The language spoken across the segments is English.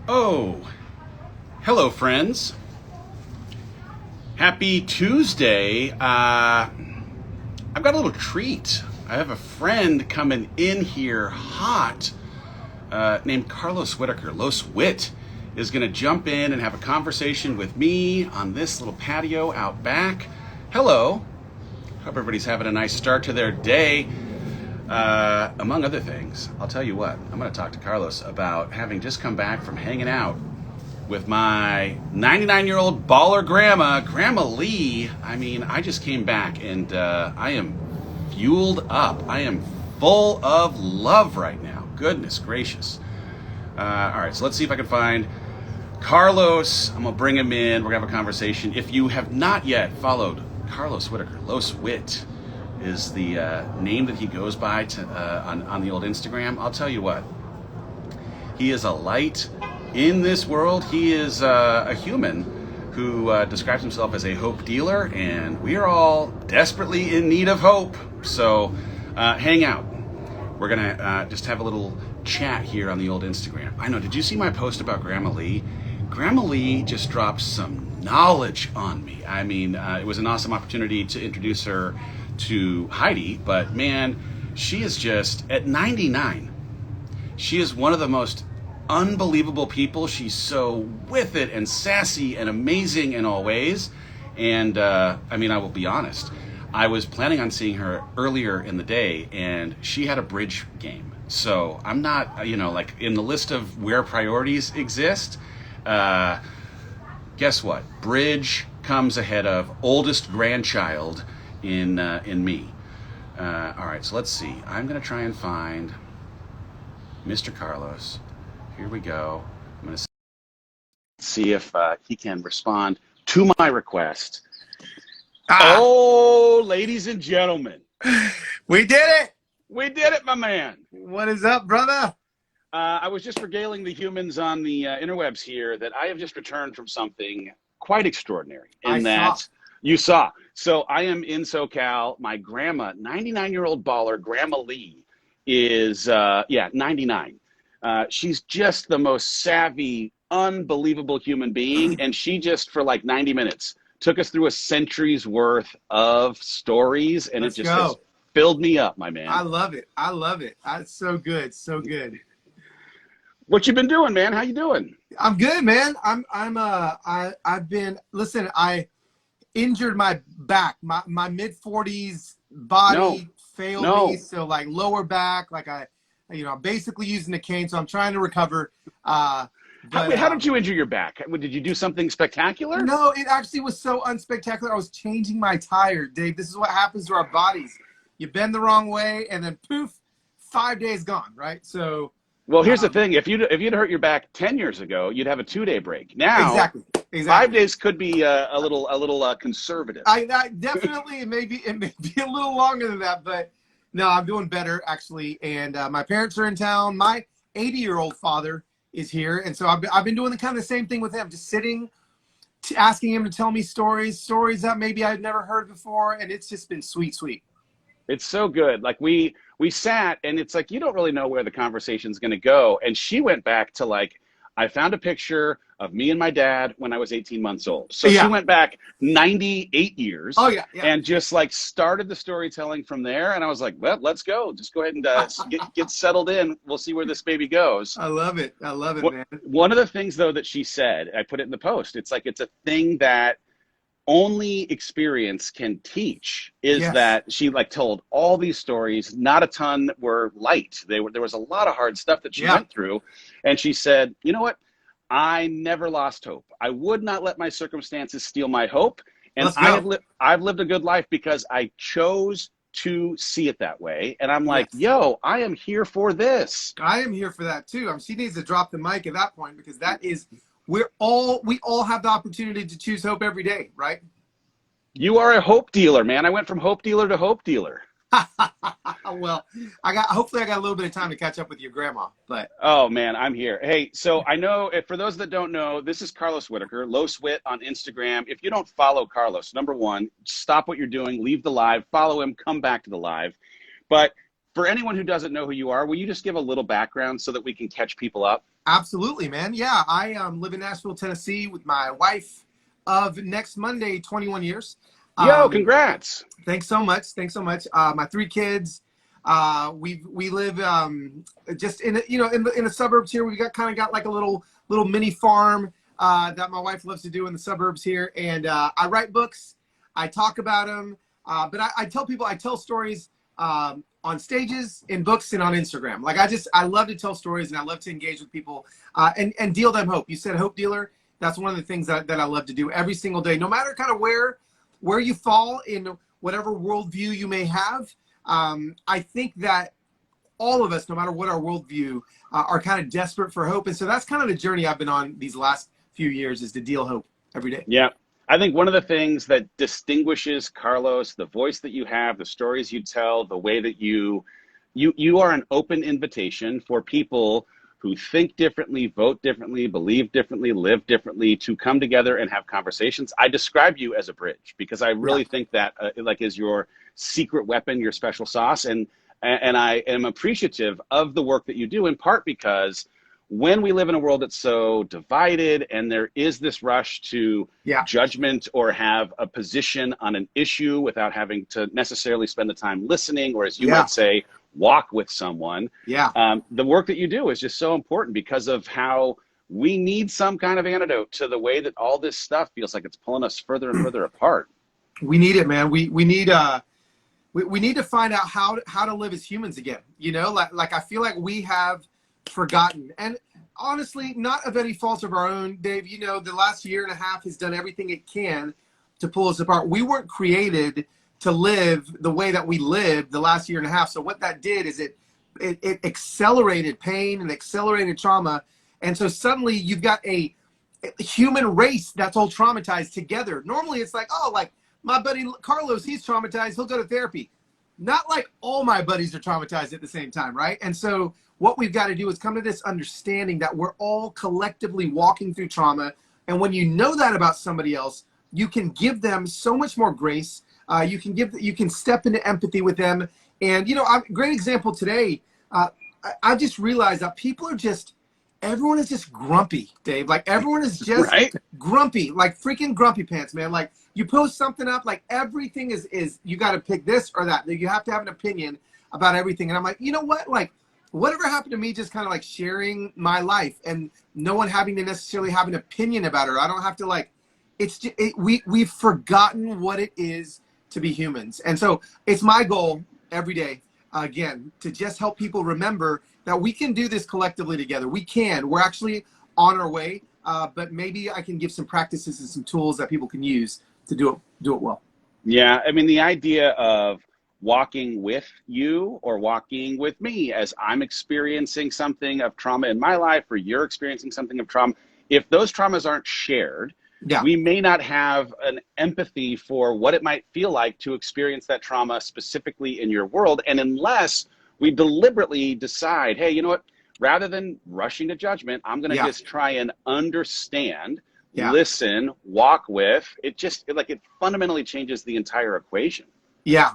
Oh, hello, friends. Happy Tuesday. I've got a little treat. I have a friend coming in here hot named Carlos Whitaker. Los Wit is going to jump in and have a conversation with me on this little patio out back. Hello. Hope everybody's having a nice start to their day. Among other things, I'll tell you what, I'm going to talk to Carlos about having just come back from hanging out with my 99-year-old baller grandma, Grandma Lee. I mean, I just came back and I am fueled up. I am full of love right now. Goodness gracious. All right, so let's see if I can find Carlos. I'm going to bring him in. We're going to have a conversation. If you have not yet followed Carlos Whitaker, Los Wit is the name that he goes by on the old Instagram. I'll tell you what, he is a light in this world. He is a human who describes himself as a hope dealer, and we are all desperately in need of hope. So hang out. We're gonna just have a little chat here on the old Instagram. I know, did you see my post about Grandma Lee? Grandma Lee just dropped some knowledge on me. I mean, it was an awesome opportunity to introduce her to Heidi, but man, she is just at 99. She is one of the most unbelievable people. She's so with it and sassy and amazing in all ways. And I mean, I will be honest, I was planning on seeing her earlier in the day, and she had a bridge game. So I'm not, like in the list of where priorities exist. Guess what? Bridge comes ahead of oldest grandchild in me. All right, so let's see. I'm gonna try and find Mr. Carlos. Here we go. I'm gonna see if he can respond to my request. Oh, ladies and gentlemen, We did it! we did it, my man. What is up, brother? I was just regaling the humans on the interwebs here that I have just returned from something quite extraordinary. You saw. So I am in SoCal. My grandma, 99-year-old baller, Grandma Lee, is 99. She's just the most savvy, unbelievable human being, and she just for like 90 minutes took us through a century's worth of stories, and Let's it just go. has filled me up, my man. I love it. I love it. It's so good. So good. What you been doing, man? How you doing? I'm good, man. Listen, I injured my back. My mid 40s body failed me. So like lower back, like I'm basically using a cane, so I'm trying to recover. How did you injure your back? Did you do something spectacular? No, it actually was so unspectacular. I was changing my tire, Dave. This is what happens to our bodies. You bend the wrong way, and then poof, 5 days gone, right? So, well, here's the thing: if you'd hurt your back 10 years ago, you'd have a 2-day break. Now, exactly. 5 days could be a little conservative. I definitely it may be a little longer than that, but no, I'm doing better actually. And my parents are in town. My 80-year-old father is here, and so I've been doing the same thing with him, just sitting, asking him to tell me stories that maybe I'd never heard before, and it's just been sweet. It's so good. Like we sat, and it's like you don't really know where the conversation's going to go. And she went back to like, I found a picture of me and my dad when I was 18 months old. So yeah. She went back 98 years. Oh yeah. And just like started the storytelling from there. And I was like, well, let's go. Just go ahead and get settled in. We'll see where this baby goes. I love it, man. One of the things though that she said, I put it in the post. It's like it's a thing that only experience can teach, is that she like told all these stories. Not a ton were light. There was a lot of hard stuff that she went through. And she said, you know what? I never lost hope. I would not let my circumstances steal my hope. And I've lived a good life because I chose to see it that way. And I'm like, yo, I am here for this. I am here for that too. She needs to drop the mic at that point, because that is, we all have the opportunity to choose hope every day, right? You are a hope dealer, man. I went from hope dealer to hope dealer. Well, hopefully I got a little bit of time to catch up with your grandma, but. Oh man, I'm here. Hey, so I know, for those that don't know, this is Carlos Whitaker, Los Wit on Instagram. If you don't follow Carlos, number one, stop what you're doing, leave the live, follow him, come back to the live. But for anyone who doesn't know who you are, will you just give a little background so that we can catch people up? Absolutely, man. Yeah, I live in Nashville, Tennessee with my wife of next Monday, 21 years. Yo, congrats. Thanks so much. Thanks so much. My 3 kids. We live just in in the suburbs here. We got like a little mini farm that my wife loves to do in the suburbs here. And I write books. I talk about them. But I tell people, I tell stories on stages, in books, and on Instagram. Like I love to tell stories, and I love to engage with people and deal them hope. You said hope dealer. That's one of the things that I love to do every single day, no matter kind of where you fall in whatever worldview you may have. I think that all of us, no matter what our worldview, are kind of desperate for hope. And so that's kind of the journey I've been on these last few years, is to deal hope every day. Yeah. I think one of the things that distinguishes Carlos, the voice that you have, the stories you tell, the way that you are an open invitation for people who think differently, vote differently, believe differently, live differently, to come together and have conversations. I describe you as a bridge, because I really think that is your secret weapon, your special sauce. And I am appreciative of the work that you do, in part because when we live in a world that's so divided and there is this rush to judgment or have a position on an issue without having to necessarily spend the time listening, or as you might say, walk with someone. The work that you do is just so important, because of how we need some kind of antidote to the way that all this stuff feels like it's pulling us further and further apart. We need it, man. We need to find out how to live as humans again. You know, like I feel like we have forgotten, and honestly, not of any fault of our own, Dave. You know, the last year and a half has done everything it can to pull us apart. We weren't created to live the way that we lived the last year and a half. So what that did is it accelerated pain and accelerated trauma. And so suddenly you've got a human race that's all traumatized together. Normally it's like, oh, like my buddy Carlos, he's traumatized, he'll go to therapy. Not like all my buddies are traumatized at the same time, right? And so what we've got to do is come to this understanding that we're all collectively walking through trauma. And when you know that about somebody else, you can give them so much more grace. You can step into empathy with them. And, you know, great example today. I just realized that everyone is just grumpy, Dave. Like everyone is just grumpy, like freaking grumpy pants, man. Like you post something up, like everything is you got to pick this or that. You have to have an opinion about everything. And I'm like, you know what? Like whatever happened to me, just kind of like sharing my life and no one having to necessarily have an opinion about it. I don't have to like, we've forgotten what it is to be humans. And so it's my goal every day, again, to just help people remember that we can do this collectively together. We're actually on our way, but maybe I can give some practices and some tools that people can use to do it well. Yeah, I mean, the idea of walking with you or walking with me as I'm experiencing something of trauma in my life, or you're experiencing something of trauma, if those traumas aren't shared, we may not have an empathy for what it might feel like to experience that trauma specifically in your world. And unless we deliberately decide, hey, you know what, rather than rushing to judgment, I'm going to just try and understand, listen, walk with, it fundamentally changes the entire equation. No,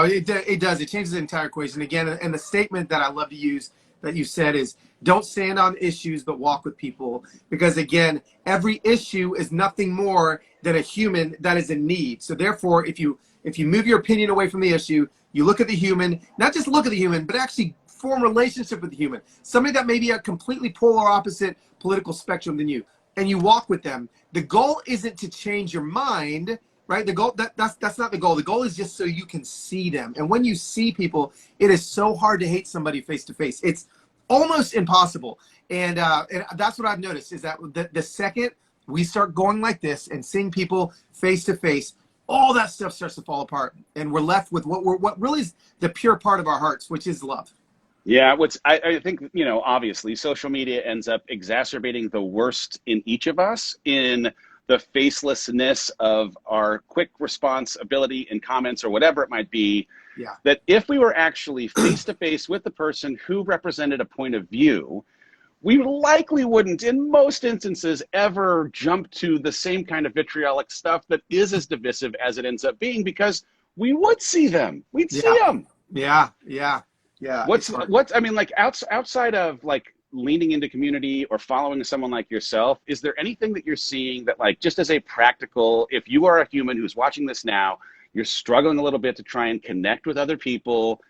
it does. It changes the entire equation. Again, and the statement that I love to use that you said is, don't stand on issues, but walk with people. Because again, every issue is nothing more than a human that is in need. So therefore, if you move your opinion away from the issue, you look at the human, not just look at the human, but actually form a relationship with the human. Somebody that may be a completely polar opposite political spectrum than you, and you walk with them. The goal isn't to change your mind, right? The goal, that's not the goal. The goal is just so you can see them. And when you see people, it is so hard to hate somebody face to face. It's almost impossible. And that's what I've noticed, is that the second we start going like this and seeing people face to face, all that stuff starts to fall apart, and we're left with what really is the pure part of our hearts, which is love. Yeah, I think, you know, obviously social media ends up exacerbating the worst in each of us, in the facelessness of our quick response ability in comments or whatever it might be. That if we were actually face to face with the person who represented a point of view, we likely wouldn't, in most instances, ever jump to the same kind of vitriolic stuff that is as divisive as it ends up being, because we would see them. We'd see them. Yeah. Yeah, it's hard. What's I mean, like outside of like leaning into community or following someone like yourself, is there anything that you're seeing that, like, just as a practical, if you are a human who's watching this now, you're struggling a little bit to try and connect with other people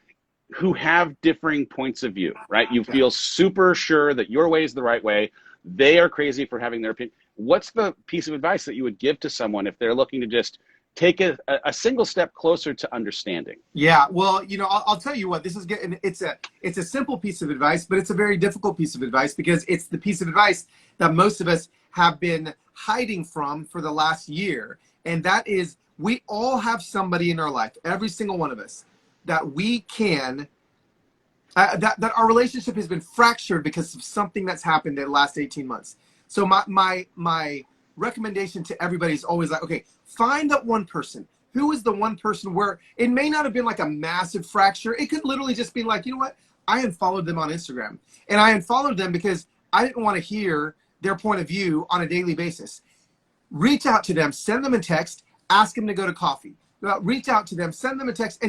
who have differing points of view, right? You Yeah. feel super sure that your way is the right way. They are crazy for having their opinion. What's the piece of advice that you would give to someone if they're looking to just take a single step closer to understanding? Yeah, well, I'll tell you what. This is getting. It's a simple piece of advice, but it's a very difficult piece of advice because it's the piece of advice that most of us have been hiding from for the last year, and that is we all have somebody in our life, every single one of us, that we can. That our relationship has been fractured because of something that's happened in the last 18 months. So my recommendation to everybody is always like, okay, find that one person. Who is the one person where it may not have been like a massive fracture. It could literally just be like, you know what? I unfollowed them on Instagram. And I unfollowed them because I didn't want to hear their point of view on a daily basis. Reach out to them, send them a text, ask them to go to coffee. Reach out to them, send them a text,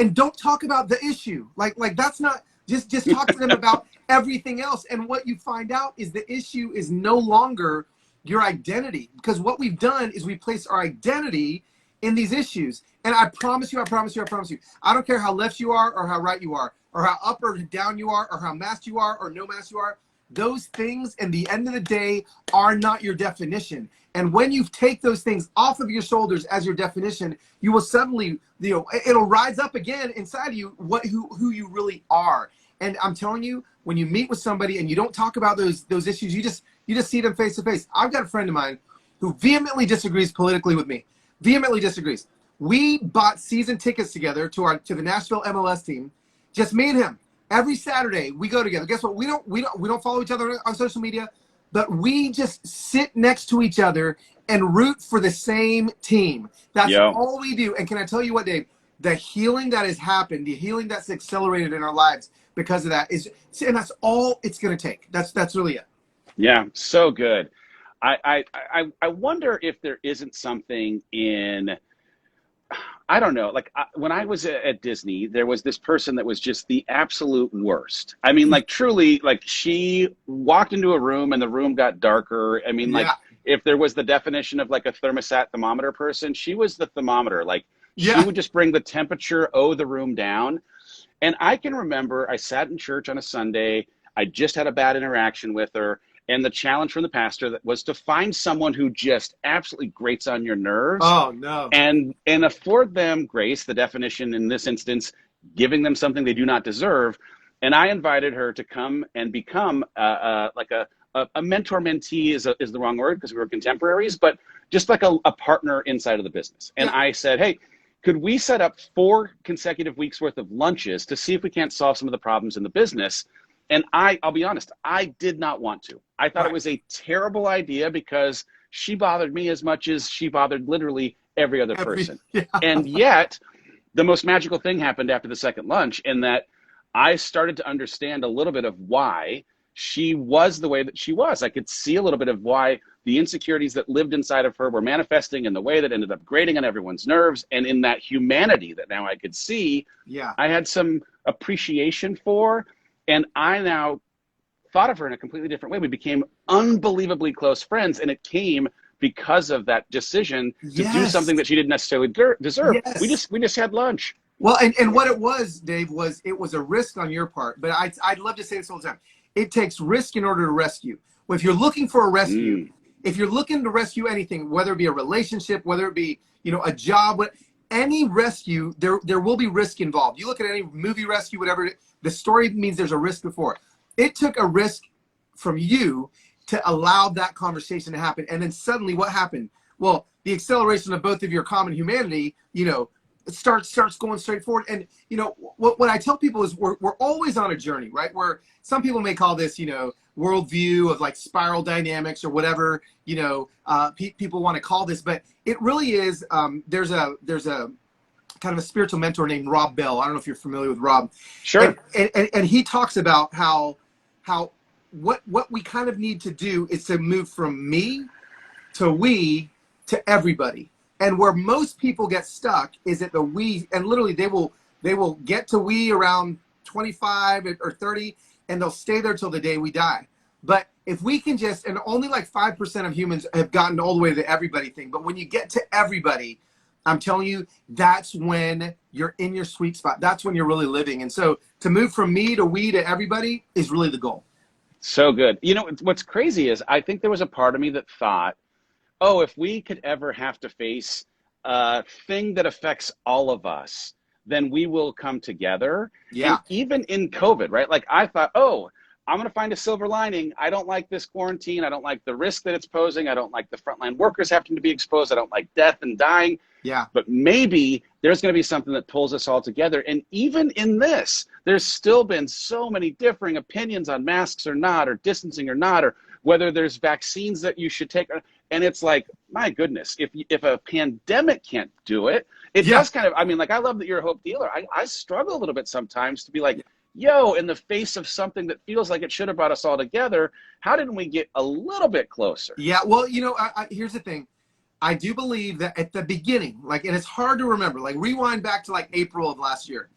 and don't talk about the issue. Like that's not, just talk to them about everything else. And what you find out is the issue is no longer your identity, because what we've done is we place our identity in these issues. And I promise you, I don't care how left you are or how right you are or how up or down you are or how masked you are or no mask you are. Those things, at the end of the day, are not your definition. And when you take those things off of your shoulders as your definition, you will suddenly, it'll rise up again inside of you who you really are. And I'm telling you, when you meet with somebody and you don't talk about those issues, you just see them face to face. I've got a friend of mine who vehemently disagrees politically with me. Vehemently disagrees. We bought season tickets together to the Nashville MLS team, just me and him. Every Saturday we go together. Guess what? We don't follow each other on social media, but we just sit next to each other and root for the same team. That's all we do. And can I tell you what, Dave? The healing that has happened, the healing that's accelerated in our lives because of that and that's all it's going to take. That's really it. Yeah, so good. I wonder if there isn't something in, I don't know, like when I was at Disney, there was this person that was just the absolute worst. I mean, like truly, like she walked into a room and the room got darker. I mean, like if there was the definition of like a thermostat thermometer person, she was the thermometer. Like she would just bring the temperature the room down. And I can remember I sat in church on a Sunday. I just had a bad interaction with her. And the challenge from the pastor was to find someone who just absolutely grates on your nerves. Oh, no. And afford them grace, the definition in this instance, giving them something they do not deserve. And I invited her to come and become like a mentor-mentee is the wrong word because we were contemporaries, but just like a partner inside of the business. And I said, hey, could we set up 4 consecutive weeks worth of lunches to see if we can't solve some of the problems in the business? And I'll be honest, I did not want to. I thought it was a terrible idea because she bothered me as much as she bothered literally every other person. And yet, the most magical thing happened after the second lunch in that I started to understand a little bit of why she was the way that she was. I could see a little bit of why the insecurities that lived inside of her were manifesting in the way that ended up grating on everyone's nerves. And in that humanity that now I could see, I had some appreciation for. And I now thought of her in a completely different way. We became unbelievably close friends, and it came because of that decision to do something that she didn't necessarily deserve. We just had lunch. Well, and what it was, Dave, was it was a risk on your part. But I'd love to say this all the time. It takes risk in order to rescue. Well, if you're looking for a rescue, if you're looking to rescue anything, whether it be a relationship, whether it be a job, any rescue, there will be risk involved. You look at any movie rescue, whatever. The story means there's a risk before. It took a risk from you to allow that conversation to happen. And then suddenly what happened? Well, the acceleration of both of your common humanity, it starts going straight forward. And, what I tell people is we're always on a journey, right? Where some people may call this, worldview of like spiral dynamics or whatever, people want to call this. But it really is, there's a kind of a spiritual mentor named Rob Bell. I don't know if you're familiar with Rob. Sure. And he talks about how what we kind of need to do is to move from me to we to everybody. And where most people get stuck is at the we, and literally they will get to we around 25 or 30, and they'll stay there till the day we die. But if we can just, and only like 5% of humans have gotten all the way to the everybody thing. But when you get to everybody, I'm telling you, that's when you're in your sweet spot. That's when you're really living. And so to move from me to we to everybody is really the goal. So good. You know, what's crazy is I think there was a part of me that thought, oh, if we could ever have to face a thing that affects all of us, then we will come together. Yeah. And even in COVID, right? Like I thought, oh, I'm going to find a silver lining. I don't like this quarantine. I don't like the risk that it's posing. I don't like the frontline workers having to be exposed. I don't like death and dying. Yeah. But maybe there's going to be something that pulls us all together. And even in this, there's still been so many differing opinions on masks or not, or distancing or not, or whether there's vaccines that you should take. And it's like, my goodness, if a pandemic can't do it, it does kind of, I mean, like, I love that you're a hope dealer. I struggle a little bit sometimes to be like, yo, in the face of something that feels like it should have brought us all together, how didn't we get a little bit closer? Yeah, well, you know, here's the thing. I do believe that at the beginning, like, and it's hard to remember, like rewind back to like April of last year,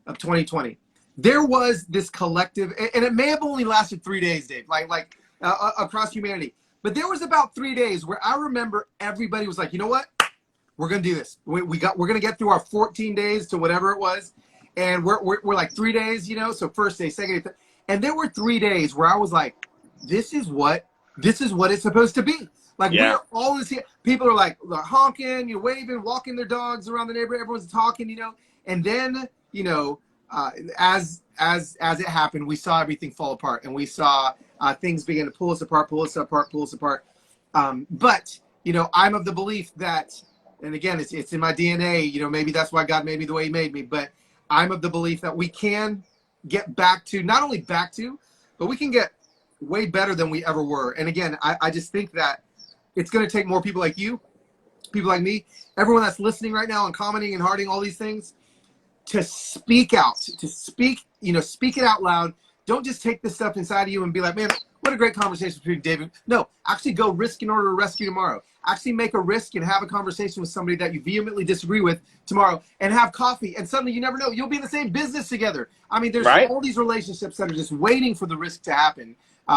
of 2020, there was this collective, and it may have only lasted 3 days, Dave, like across humanity. But there was about 3 days where I remember everybody was like, you know what? We're going to do this. We're going to get through our 14 days to whatever it was. And we're like 3 days, you know, so first day, second day, and there were 3 days where I was like, this is what it's supposed to be. Like, we're all this here. People are like, they're honking, you're waving, walking their dogs around the neighborhood. Everyone's talking, you know. And then, you know, as it happened, we saw everything fall apart, and we saw things begin to pull us apart. But, you know, I'm of the belief that, and again, it's in my DNA, you know, maybe that's why God made me the way he made me, but I'm of the belief that we can get back to, not only back to, but we can get way better than we ever were. And again, I just think that it's going to take more people like you, people like me, everyone that's listening right now and commenting and hearting all these things, to speak out, to speak, you know, speak it out loud. Don't just take this stuff inside of you and be like, man, what a great conversation between David. No, actually go risk in order to rescue tomorrow. Actually make a risk and have a conversation with somebody that you vehemently disagree with tomorrow, and have coffee. And suddenly, you never know, you'll be in the same business together. I mean, there's all these relationships that are just waiting for the risk to happen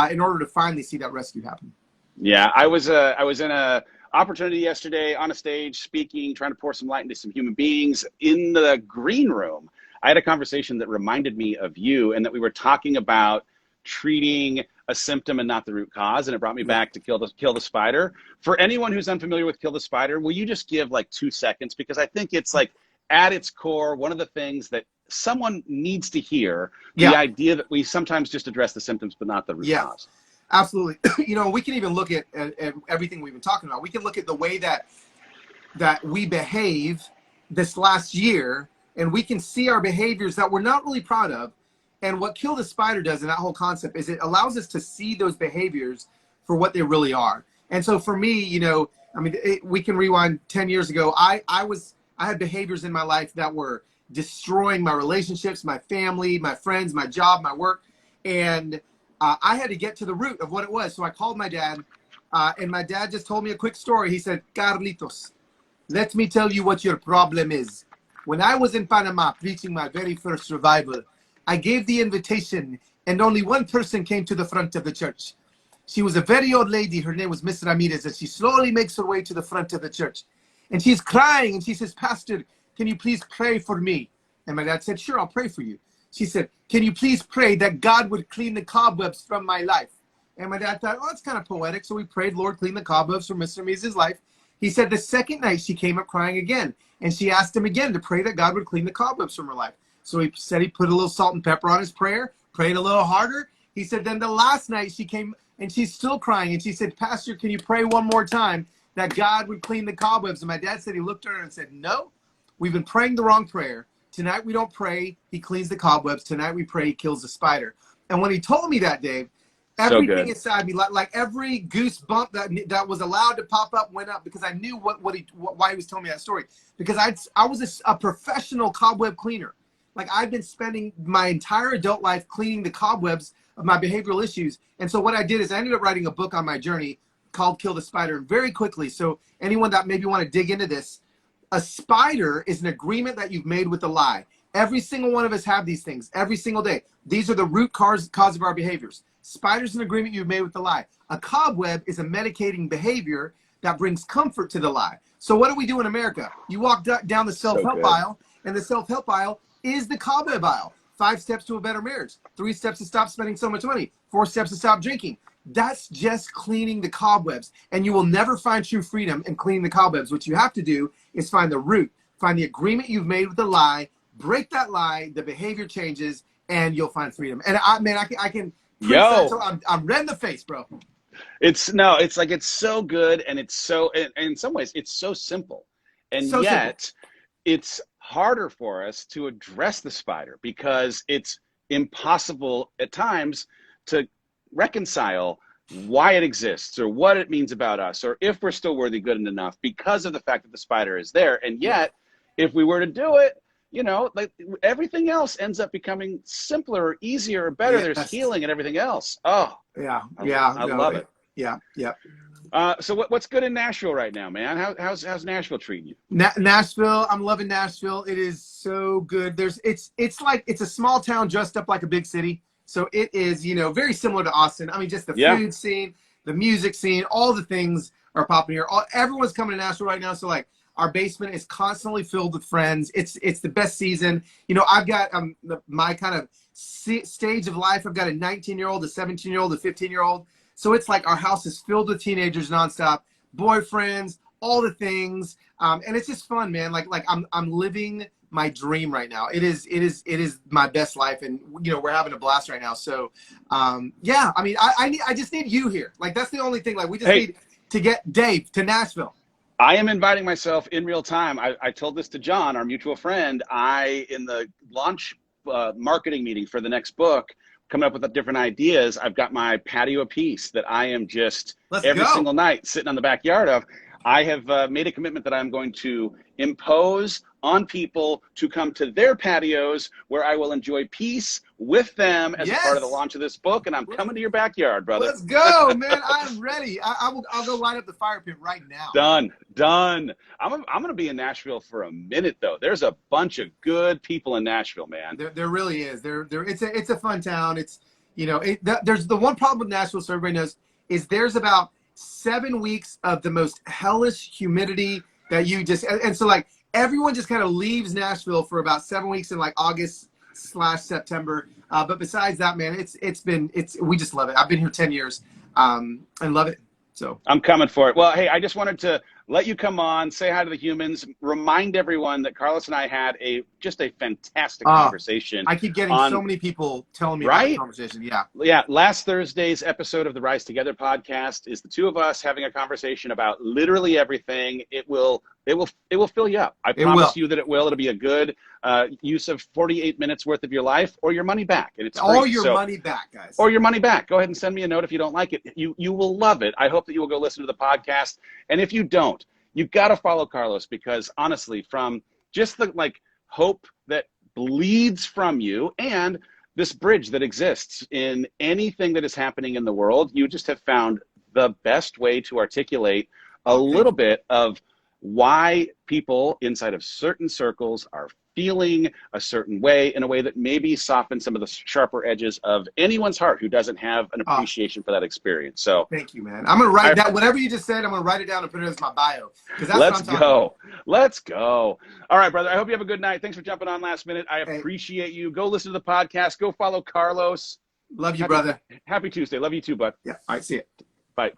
in order to finally see that rescue happen. Yeah, I was in a opportunity yesterday on a stage speaking, trying to pour some light into some human beings in the green room. I had a conversation that reminded me of you, and that we were talking about treating a symptom and not the root cause, and it brought me back to Kill the Spider. For anyone who's unfamiliar with Kill the Spider, will you just give like 2 seconds? Because I think it's like, at its core, one of the things that someone needs to hear, the idea that we sometimes just address the symptoms but not the root cause. Absolutely. You know, we can even look at everything we've been talking about. We can look at the way that we behave this last year, and we can see our behaviors that we're not really proud of. And what Kill the Spider does in that whole concept is it allows us to see those behaviors for what they really are. And so for me, you know, I mean, we can rewind 10 years ago. I had behaviors in my life that were destroying my relationships, my family, my friends, my job, my work. And I had to get to the root of what it was. So I called my dad, and my dad just told me a quick story. He said, Carlitos, let me tell you what your problem is. When I was in Panama preaching my very first revival, I gave the invitation, and only one person came to the front of the church. She was a very old lady. Her name was Miss Ramirez, and she slowly makes her way to the front of the church. And she's crying, and she says, Pastor, can you please pray for me? And my dad said, sure, I'll pray for you. She said, can you please pray that God would clean the cobwebs from my life? And my dad thought, oh, that's kind of poetic. So we prayed, Lord, clean the cobwebs from Miss Ramirez's life. He said the second night she came up crying again, and she asked him again to pray that God would clean the cobwebs from her life. So he said he put a little salt and pepper on his prayer, prayed a little harder. He said then the last night she came, and she's still crying, and she said, Pastor, can you pray one more time that God would clean the cobwebs? And my dad said he looked at her and said, no, we've been praying the wrong prayer. Tonight we don't pray, he cleans the cobwebs. Tonight we pray, he kills the spider. And when he told me that, Dave, everything inside me, like every goosebump that was allowed to pop up went up, because I knew why he was telling me that story. Because I was a professional cobweb cleaner. Like, I've been spending my entire adult life cleaning the cobwebs of my behavioral issues. And so what I did is I ended up writing a book on my journey called Kill the Spider. And very quickly, so anyone that maybe want to dig into this, a spider is an agreement that you've made with a lie. Every single one of us have these things every single day. These are the root cause of our behaviors. Spider's an agreement you've made with the lie. A cobweb is a medicating behavior that brings comfort to the lie. So what do we do in America? You walk down the self-help aisle, and the self-help aisle is the cobweb aisle. 5 steps to a better marriage. 3 steps to stop spending so much money. 4 steps to stop drinking. That's just cleaning the cobwebs. And you will never find true freedom in cleaning the cobwebs. What you have to do is find the root, find the agreement you've made with the lie, break that lie, the behavior changes, and you'll find freedom. And I can I'm red in the face, bro. It's so good, and it's so, and in some ways it's so simple, and so yet simple. It's harder for us to address the spider because it's impossible at times to reconcile why it exists or what it means about us or if we're still worthy, good enough because of the fact that the spider is there. And yet, if we were to do it, you know, like everything else ends up becoming simpler or easier or better. Yes. There's healing and everything else. Oh, I love it. Yeah. So what's good in Nashville right now, man? How's Nashville treating you? Nashville, I'm loving Nashville. It is so good. It's like it's a small town dressed up like a big city. So it is, you know, very similar to Austin. I mean, just the food scene, the music scene, all the things are popping here. Everyone's coming to Nashville right now. So like our basement is constantly filled with friends. It's the best season. You know, I've got my kind of stage of life. I've got a 19-year-old, a 17-year-old, a 15-year-old. So it's like our house is filled with teenagers nonstop, boyfriends, all the things, and it's just fun, man. Like I'm living my dream right now. It is my best life, and you know we're having a blast right now. So yeah, I mean I just need you here. Like that's the only thing. Like we just need to get Dave to Nashville. I am inviting myself in real time. I told this to John, our mutual friend. In the launch marketing meeting for the next book, coming up with different ideas, I've got my patio piece that I am just every single night sitting on the backyard of. I have made a commitment that I'm going to impose on people to come to their patios where I will enjoy peace with them as a part of the launch of this book. And I'm coming to your backyard, brother. Let's go, man. I'm ready. I'll go light up the fire pit right now. Done. I'm going to be in Nashville for a minute, though. There's a bunch of good people in Nashville, man. There really is. It's a fun town. It's, you know, there's the one problem with Nashville, so everybody knows, is there's about 7 weeks of the most hellish humidity that you just, and so like everyone just kind of leaves Nashville for about 7 weeks in like August/September. But besides that, man, we just love it. I've been here 10 years and love it. So I'm coming for it. Well, hey, I just wanted to let you come on, say hi to the humans, remind everyone that Carlos and I had just a fantastic conversation. I keep getting so many people telling me about the conversation. Yeah. Last Thursday's episode of the Rise Together podcast is the two of us having a conversation about literally everything. It will fill you up. I promise you that it will. It'll be a good use of 48 minutes worth of your life or your money back. And it's free. Or your money back, guys. Or your money back. Go ahead and send me a note if you don't like it. You will love it. I hope that you will go listen to the podcast. And if you don't, you've got to follow Carlos because honestly, from just the hope that bleeds from you and this bridge that exists in anything that is happening in the world, you just have found the best way to articulate a little bit of why people inside of certain circles are feeling a certain way in a way that maybe softens some of the sharper edges of anyone's heart who doesn't have an appreciation for that experience. So thank you, man. I'm going to write that. Whatever you just said, I'm going to write it down and put it as my bio. Let's go. All right, brother. I hope you have a good night. Thanks for jumping on last minute. I appreciate you. Go listen to the podcast. Go follow Carlos. Love you, brother. Happy Tuesday. Love you too, bud. Yeah. All right. See you. Bye.